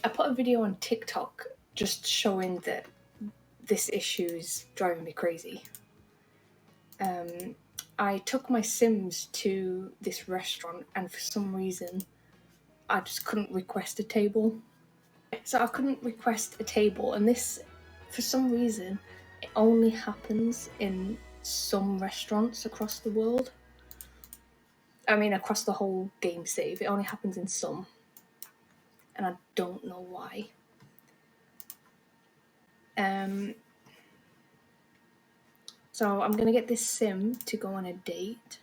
I put a video on TikTok just showing that this issue is driving me crazy. I took my Sims to this restaurant and for some reason I just couldn't request a table. So I couldn't request a table, and this, for some reason, it only happens in some restaurants across the world. I mean, across the whole game save, it only happens in some. And I don't know why. So I'm gonna get this sim to go on a date.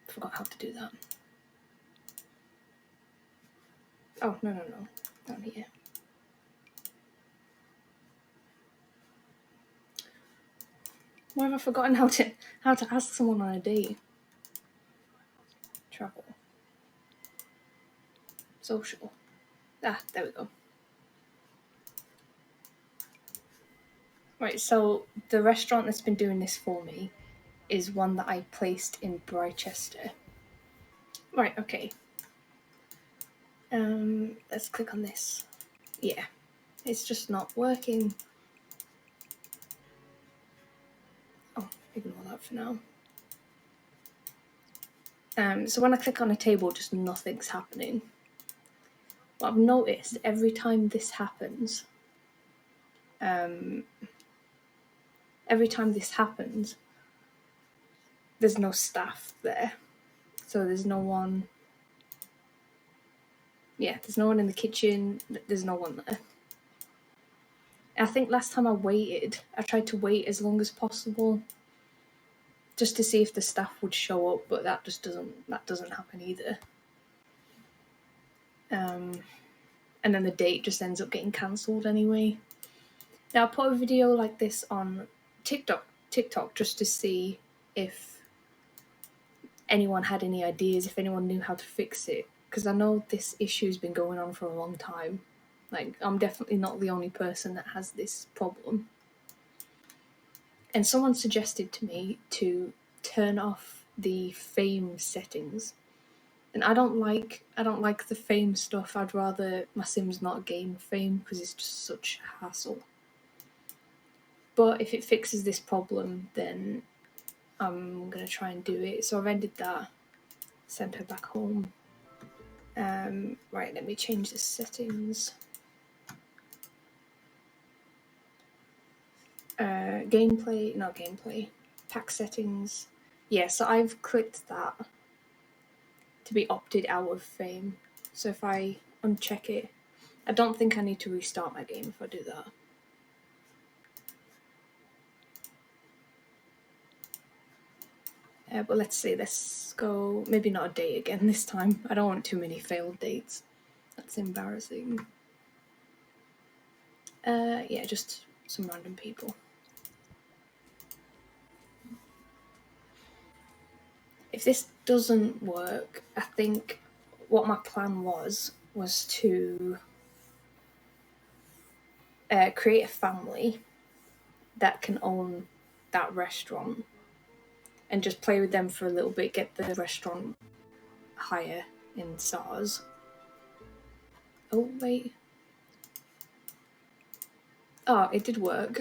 Forgot how to do that. Oh, no, down here. Why have I forgotten how to ask someone on a date? Travel. Social. Ah, there we go. Right, so the restaurant that's been doing this for me is one that I placed in Brychester. Right, okay. Let's click on this. Yeah, it's just not working. Oh, ignore that for now. So when I click on a table, just nothing's happening. But I've noticed every time this happens, there's no staff there. So there's no one. Yeah, there's no one in the kitchen. There's no one there. I think last time I tried to wait as long as possible just to see if the staff would show up, but that doesn't happen either. And then the date just ends up getting cancelled anyway. Now I put a video like this on TikTok just to see if anyone had any ideas, if anyone knew how to fix it, because I know this issue's been going on for a long time. Like, I'm definitely not the only person that has this problem. And someone suggested to me to turn off the fame settings. And I don't like the fame stuff. I'd rather my Sims not gain fame because it's just such a hassle. But if it fixes this problem, then I'm gonna try and do it. So I've ended that, sent her back home. Right, let me change the settings. Not gameplay, pack settings. Yeah, so I've clicked that to be opted out of fame. So if I uncheck it, I don't think I need to restart my game if I do that. But let's see, let's go, maybe not a date again this time. I don't want too many failed dates. That's embarrassing. Yeah, just some random people. If this doesn't work, I think what my plan was to create a family that can own that restaurant and just play with them for a little bit, get the restaurant higher in stars. Oh, wait. Oh, it did work.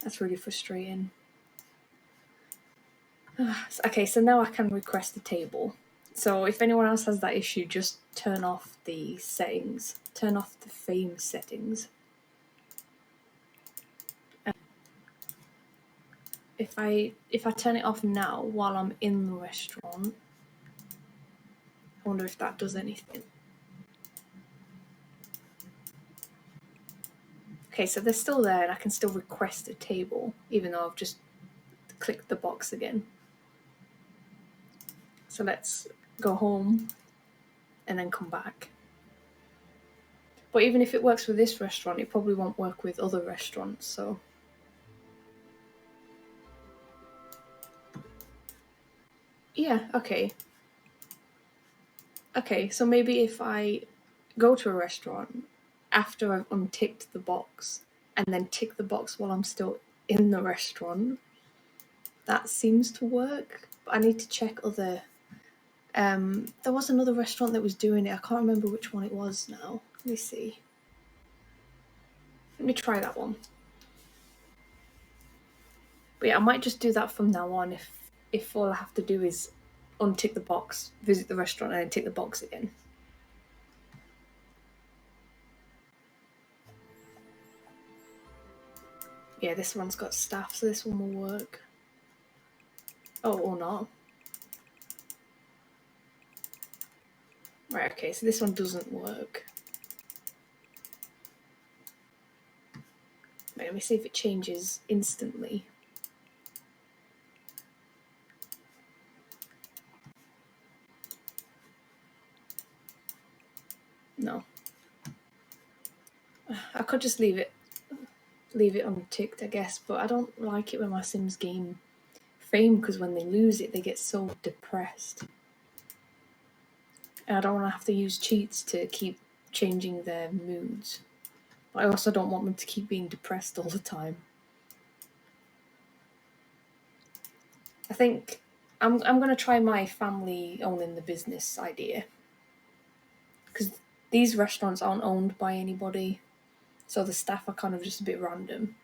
That's really frustrating. Okay, so now I can request a table. So if anyone else has that issue, just turn off the settings. Turn off the fame settings. If I turn it off now while I'm in the restaurant, I wonder if that does anything. Okay, so they're still there and I can still request a table, even though I've just clicked the box again. So let's go home and then come back. But even if it works with this restaurant, it probably won't work with other restaurants, so. Yeah, okay. Okay, so maybe if I go to a restaurant after I've unticked the box and then tick the box while I'm still in the restaurant, that seems to work. But I need to check other There was another restaurant that was doing it. I can't remember which one it was now. Let me see. Let me try that one. But yeah, I might just do that from now on if all I have to do is untick the box, visit the restaurant, and then tick the box again. Yeah, this one's got staff, so this one will work. Oh, or not. Right, okay, so this one doesn't work. Wait, let me see if it changes instantly. No. I could just leave it unticked, I guess, but I don't like it when my Sims gain fame, because when they lose it, they get so depressed. And I don't want to have to use cheats to keep changing their moods. But I also don't want them to keep being depressed all the time. I think I'm going to try my family owning the business idea, because these restaurants aren't owned by anybody, so the staff are kind of just a bit random.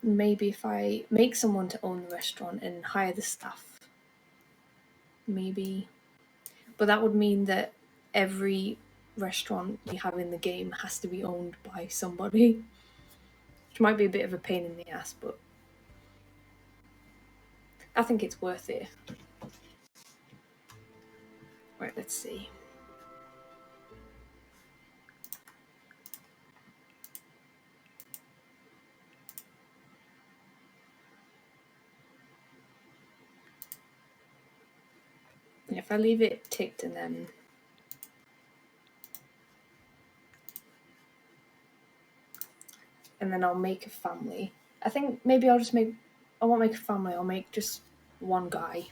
Maybe if I make someone to own the restaurant and hire the staff, maybe. But that would mean that every restaurant you have in the game has to be owned by somebody, which might be a bit of a pain in the ass, but I think it's worth it. Right, let's see. If I leave it ticked and then I'll make a family. I think maybe I won't make a family, I'll make just one guy.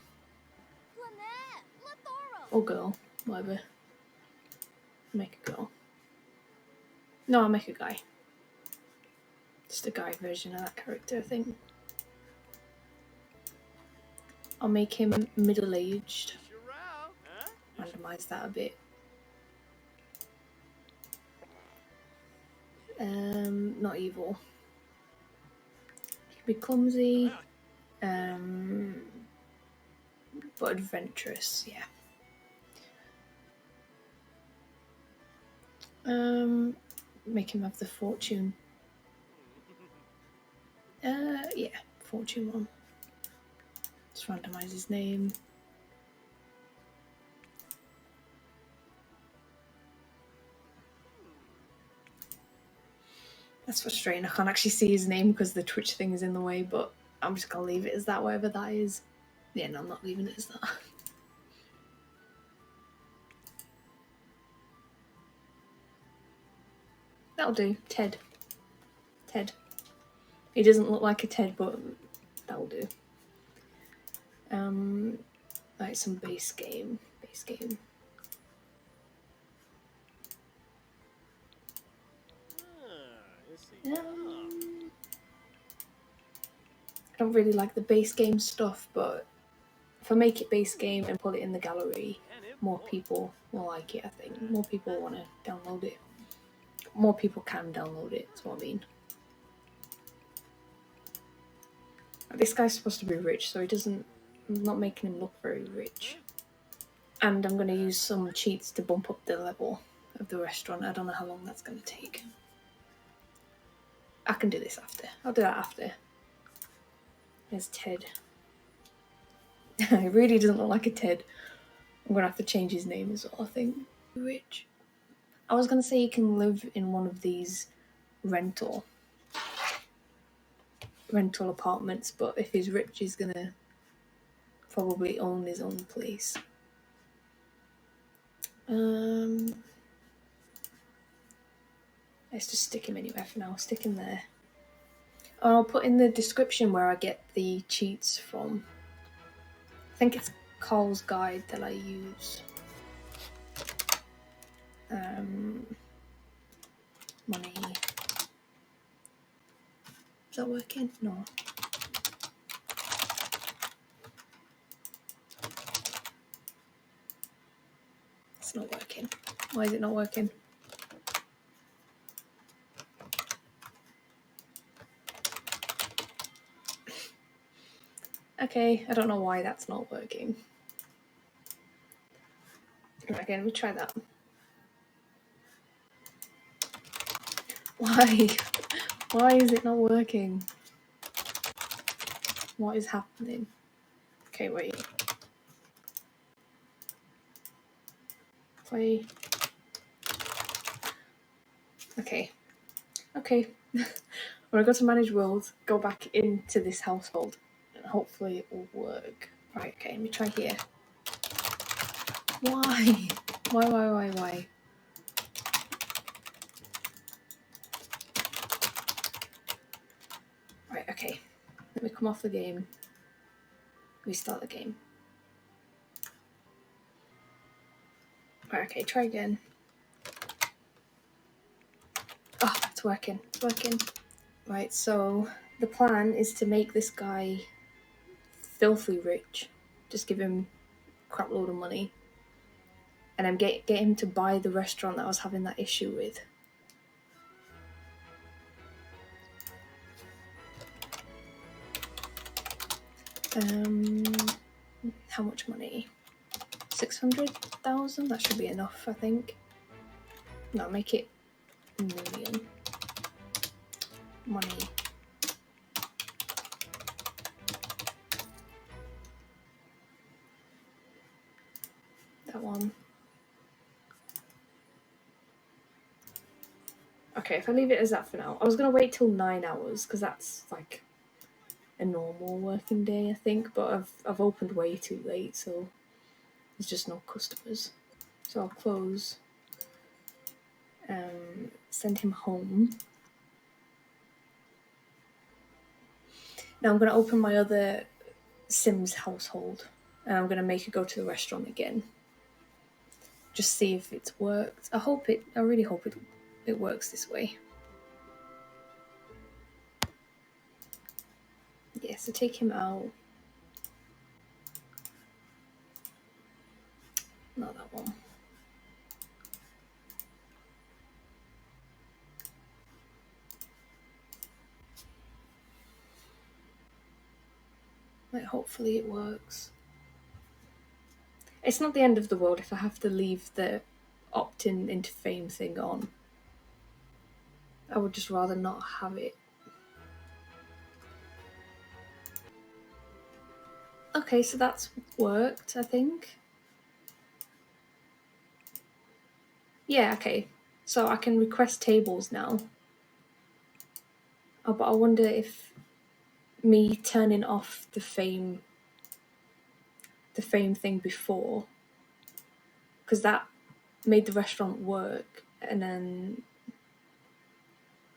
Or girl, whatever. Make a girl. No, I'll make a guy. Just a guy version of that character, I think. I'll make him middle-aged. Randomise that a bit. Not evil. He'd be clumsy. But adventurous, yeah. Make him have the fortune. Yeah, fortune one. Just randomise his name. That's frustrating. I can't actually see his name because the Twitch thing is in the way, but I'm just gonna leave it as that, whatever that is. Yeah, no, I'm not leaving it as that. That'll do. Ted. He doesn't look like a Ted, but that'll do. Like some base game. I don't really like the base game stuff, but if I make it base game and put it in the gallery, more people will like it, I think. More people want to download it. More people can download it, that's what I mean. This guy's supposed to be rich, so I'm not making him look very rich. And I'm going to use some cheats to bump up the level of the restaurant. I don't know how long that's going to take. I can do this after. I'll do that after. There's Ted. He really doesn't look like a Ted. I'm going to have to change his name as well, I think. Rich. I was going to say he can live in one of these rental apartments, but if he's rich, he's going to probably own his own place. Let's just stick him anywhere for now. Stick him there. I'll put in the description where I get the cheats from. I think it's Carl's guide that I use. Money. Is that working? No. it's not working. Why is it not working? Okay, I don't know why that's not working. Okay, let me try that. Why? Why is it not working? What is happening? Okay, wait. Play. Okay. Okay. When I go to manage world, go back into this household and hopefully it will work. Right, okay, let me try here. Why? Why? Right, okay. Let me come off the game. Restart the game. Right, okay, try again. Oh, it's working. It's working. Right, so the plan is to make this guy filthy rich. Just give him a crap load of money. And then get him to buy the restaurant that I was having that issue with. How much money? 600,000? That should be enough, I think. No, make it a million. Money. That one. Okay, if I leave it as that for now. I was going to wait till 9 hours, because that's like a normal working day, I think, but I've opened way too late, so there's just no customers. So I'll close. Send him home. Now I'm going to open my other Sims household, and I'm going to make it go to the restaurant again. Just see if it's worked. I really hope it works this way. Yeah, so take him out. Not that one. Like, hopefully it works. It's not the end of the world if I have to leave the opt-in into fame thing on. I would just rather not have it. Okay, so that's worked, I think. Yeah, okay. So I can request tables now. Oh, but I wonder if me turning off the fame thing before, because that made the restaurant work, and then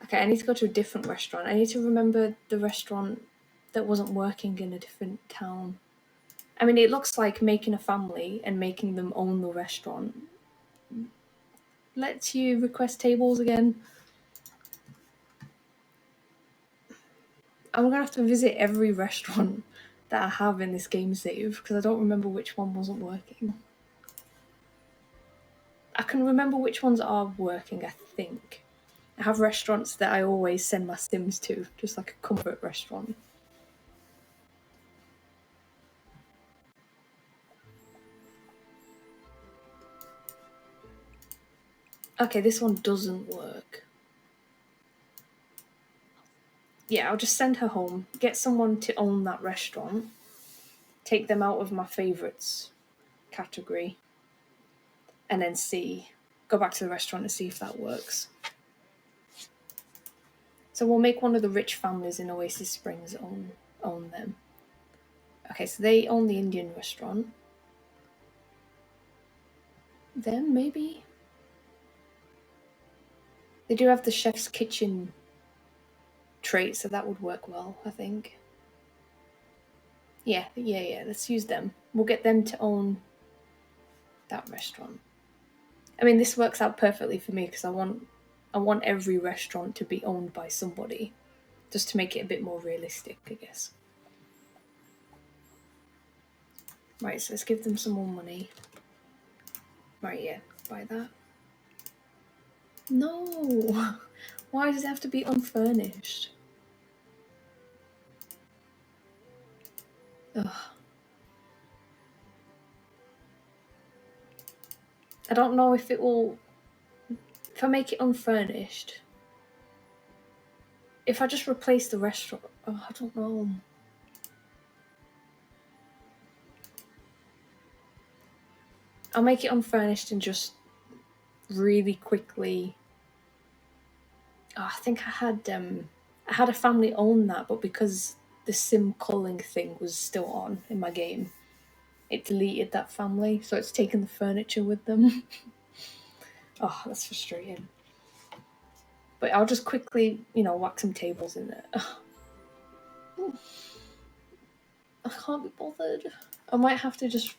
okay, I need to go to a different restaurant. I need to remember the restaurant that wasn't working in a different town. I mean, it looks like making a family and making them own the restaurant lets you request tables again. I'm gonna have to visit every restaurant that I have in this game save because I don't remember which one wasn't working. I can remember which ones are working, I think. I have restaurants that I always send my Sims to, just like a comfort restaurant. Okay, this one doesn't work. Yeah, I'll just send her home, get someone to own that restaurant, take them out of my favourites category, and then go back to the restaurant and see if that works. So we'll make one of the rich families in Oasis Springs own them. Okay, so they own the Indian restaurant. Then maybe they do have the chef's kitchen trait, so that would work well, I think. Yeah. Let's use them. We'll get them to own that restaurant. I mean, this works out perfectly for me because I want every restaurant to be owned by somebody, just to make it a bit more realistic, I guess. Right, so let's give them some more money. Right, yeah, buy that. No! Why does it have to be unfurnished? Ugh. I don't know if it will... If I make it unfurnished... If I just replace the restaurant... Oh, I don't know. I'll make it unfurnished and just really quickly... Oh, I think I had a family own that, but because the sim culling thing was still on in my game, it deleted that family, so it's taken the furniture with them. Oh, that's frustrating. But I'll just quickly, whack some tables in there. I can't be bothered. I might have to just...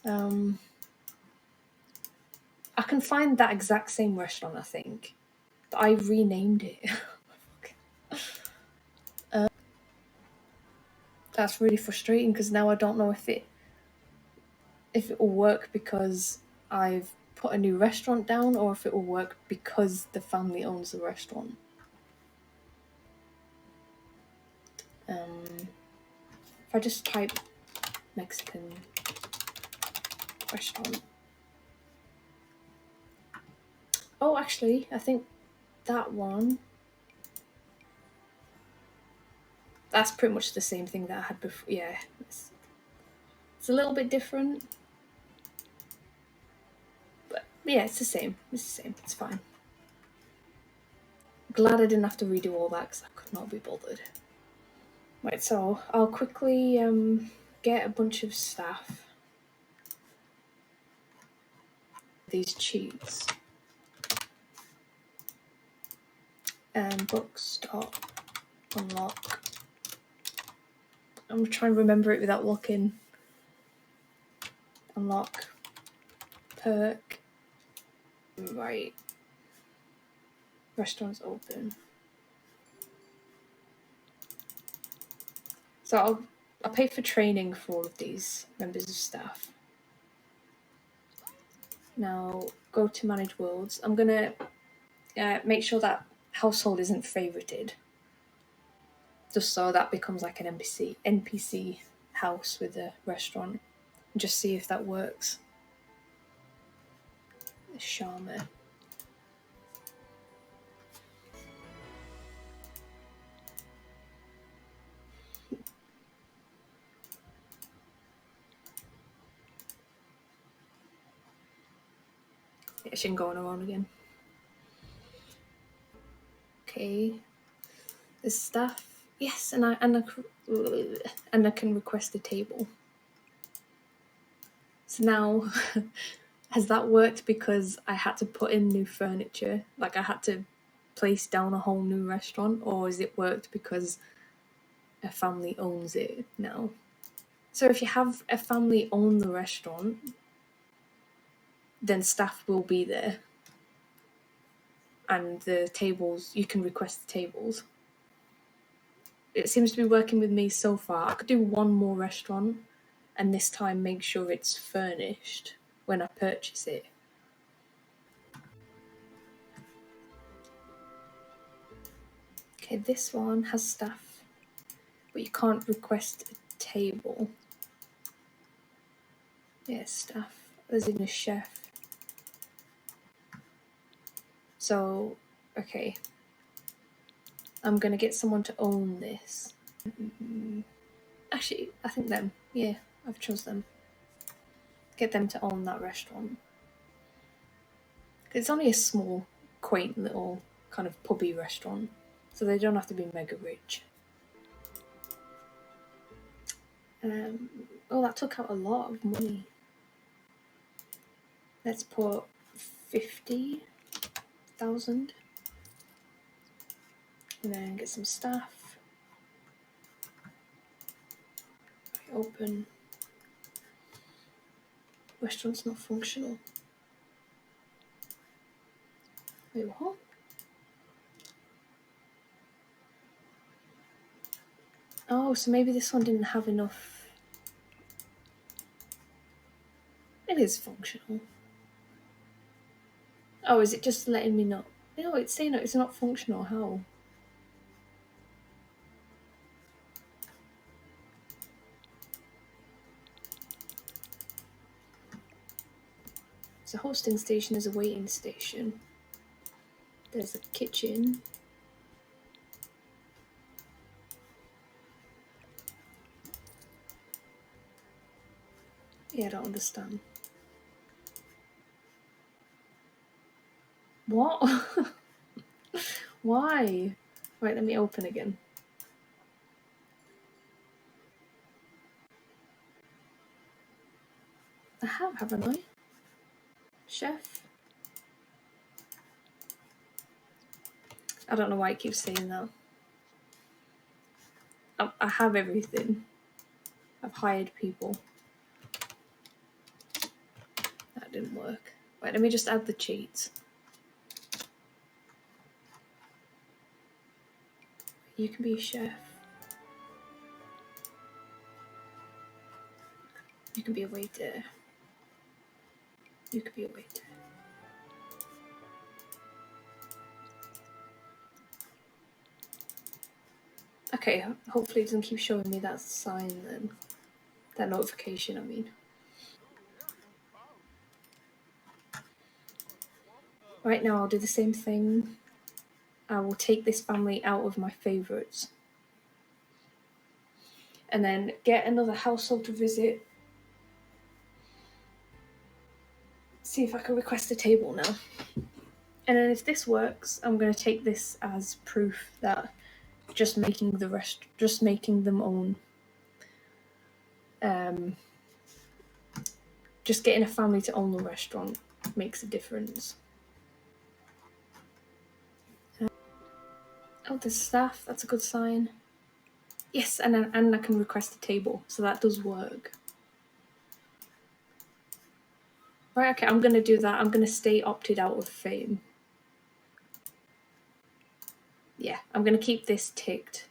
I can find that exact same restaurant, I think. But I renamed it. That's really frustrating because now I don't know if it will work because I've put a new restaurant down or if it will work because the family owns the restaurant. If I just type Mexican restaurant. Oh, actually, I think that one... That's pretty much the same thing that I had before. Yeah, it's a little bit different. But yeah, it's the same. It's fine. Glad I didn't have to redo all that because I could not be bothered. Right, so I'll quickly get a bunch of staff. These cheats. Book, stop, unlock. I'm trying to remember it without looking. Unlock. Perk. Right. Restaurants open. So I'll pay for training for all of these members of staff. Now go to manage worlds. I'm gonna make sure that household isn't favorited. Just so that becomes like an NPC house with a restaurant. Just see if that works. Charmer. Yeah, she can go on her own again. Okay. The staff. Yes, and I can request a table. So now, has that worked because I had to put in new furniture? Like I had to place down a whole new restaurant, or has it worked because a family owns it now? So if you have a family own the restaurant, then staff will be there. And the tables, you can request the tables. It seems to be working with me so far. I could do one more restaurant and this time make sure it's furnished when I purchase it. Okay, this one has staff, but you can't request a table. Yeah, staff, as in a chef. So, okay. I'm gonna get someone to own this. Actually, I think them. Yeah, I've chose them. Get them to own that restaurant. It's only a small, quaint little kind of pubby restaurant, so they don't have to be mega rich. Oh, that took out a lot of money. Let's put 50,000. And then get some staff. Open. Restaurant's not functional. Wait, what? Oh, so maybe this one didn't have enough. It is functional. Oh, is it just letting me know? No, it's saying it's not functional. How? It's a hosting station, there's a waiting station. There's a kitchen. Yeah, I don't understand. What? Why? Right, let me open again. I have, haven't I? Chef? I don't know why it keeps saying that. I have everything. I've hired people. That didn't work. Right, let me just add the cheats. You can be a chef. You can be a waiter. You could be a waiter. Okay, hopefully it doesn't keep showing me that sign then. That notification, I mean. Right now I'll do the same thing. I will take this family out of my favourites. And then get another household to visit. See if I can request a table now. And then if this works, I'm going to take this as proof that just making them own, just getting a family to own the restaurant makes a difference. Oh, there's staff. That's a good sign. Yes, and I can request a table, so that does work. Right, okay, I'm going to do that. I'm going to stay opted out of fame. Yeah, I'm going to keep this ticked.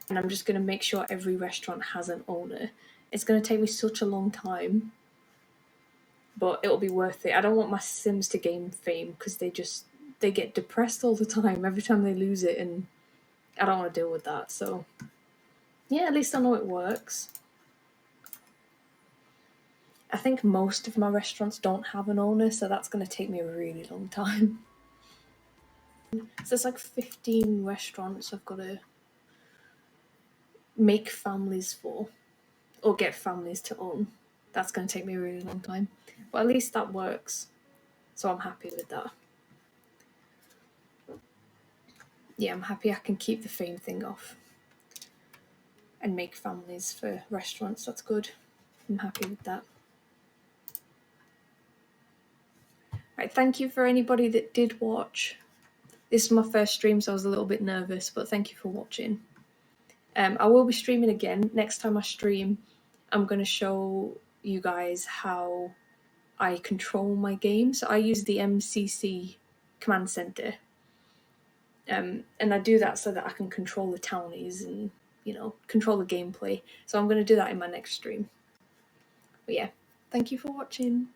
And I'm just going to make sure every restaurant has an owner. It's going to take me such a long time, but it'll be worth it. I don't want my Sims to gain fame because they get depressed all the time every time they lose it, and I don't want to deal with that. So yeah, at least I know it works. I think most of my restaurants don't have an owner, so that's going to take me a really long time. So there's like 15 restaurants I've got to make families for, or get families to own. That's going to take me a really long time. But at least that works. So I'm happy with that. Yeah, I'm happy I can keep the fame thing off and make families for restaurants. That's good. I'm happy with that. Right, thank you for anybody that did watch. This is my first stream, so I was a little bit nervous, but thank you for watching. I will be streaming again. Next time I stream, I'm going to show you guys how I control my game. So I use the MCC command center. And I do that so that I can control the townies and, control the gameplay. So I'm going to do that in my next stream. But yeah, thank you for watching.